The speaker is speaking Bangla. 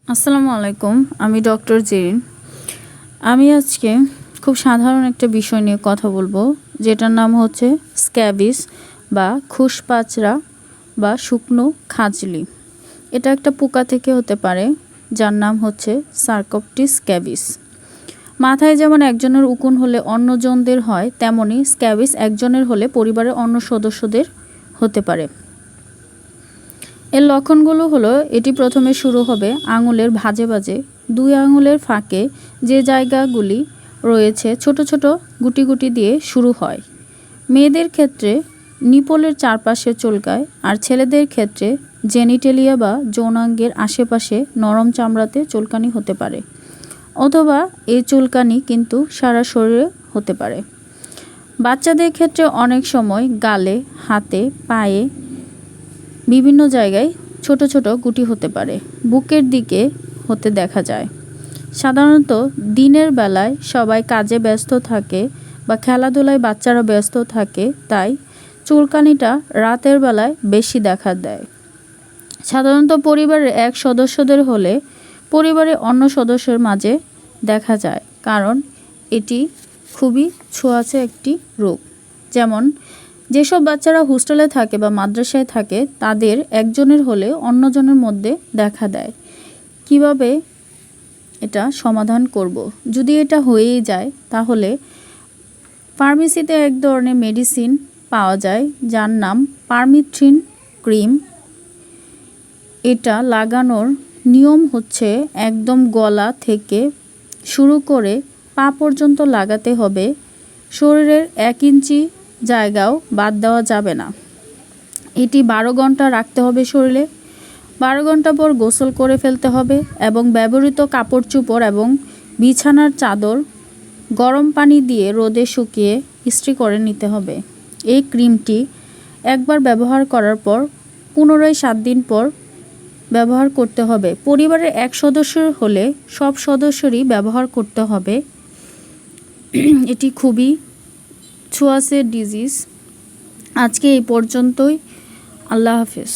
আসসালামু আলাইকুম। আমি ডক্টর জেরিন। আমি আজকে খুব সাধারণ একটা বিষয় নিয়ে কথা বলবো, যেটার নাম হচ্ছে স্ক্যাবিস বা খুশপাচড়া বা শুকনো খাজলি। এটা একটা পোকা থেকে হতে পারে, যার নাম হচ্ছে সার্কোপটিস স্ক্যাবিস। মাথায় যেমন একজনের উকুন হলে অন্যজনদের হয়, তেমনি স্ক্যাবিস একজনের হলে পরিবারের অন্য সদস্যদের হতে পারে। এর লক্ষণগুলো হলো, এটি প্রথমে শুরু হবে আঙুলের ভাঁজে ভাঁজে, দুই আঙুলের ফাঁকে যে জায়গাগুলি রয়েছে ছোট ছোট গুটি গুটি দিয়ে শুরু হয়। মেয়েদের ক্ষেত্রে নিপলের চারপাশে চুলকায়, আর ছেলেদের ক্ষেত্রে জেনিটেলিয়া বা যৌনাঙ্গের আশেপাশে নরম চামড়াতে চুলকানি হতে পারে, অথবা এই চুলকানি কিন্তু সারা শরীরে হতে পারে। বাচ্চাদের ক্ষেত্রে অনেক সময় গালে, হাতে, পায়ে বিভিন্ন জায়গায় ছোট ছোট গুটি হতে পারে, বুকের দিকে হতে দেখা যায়। সাধারণত দিনের বেলায় সবাই কাজে ব্যস্ত থাকে বা খেলাধুলায় বাচ্চারা ব্যস্ত থাকে, তাই চুলকানিটা রাতের বেলায় বেশি দেখা দেয়। সাধারণত পরিবারের এক সদস্যদের হলে পরিবারের অন্য সদস্যের মাঝে দেখা যায়, কারণ এটি খুবই ছোঁয়াচে একটি রোগ। যেমন যেসব বাচ্চারা হোস্টেলে থাকে বা মাদ্রাসায় থাকে, তাদের একজনের হলে অন্যজনের মধ্যে দেখা দেয়। কিভাবে এটা সমাধান করব? যদি এটা হয়েই যায়, তাহলে ফার্মেসিতে এক ধরনের মেডিসিন পাওয়া যায়, যার নাম পারমিথ্রিন ক্রিম। এটা লাগানোর নিয়ম হচ্ছে একদম গলা থেকে শুরু করে পা পর্যন্ত লাগাতে হবে। শরীরের 1 ইঞ্চি জায়গাও বাদ দেওয়া যাবে না। এটি 12 ঘন্টা রাখতে হবে শরীরে। 12 ঘন্টা পর গোসল করে ফেলতে হবে এবং ব্যবহৃত কাপড় চোপড় এবং বিছানার চাদর গরম পানি দিয়ে রোদে শুকিয়ে ইস্ত্রি করে নিতে হবে। এই ক্রিমটি একবার ব্যবহার করার পর পুনরায় 7 দিন পর ব্যবহার করতে হবে। পরিবারের এক সদস্য হলে সব সদস্যরই ব্যবহার করতে হবে। এটি খুবই ছোঁয়াচে ডিজিজ। আজকে এই পর্যন্তই। আল্লাহ হাফেজ।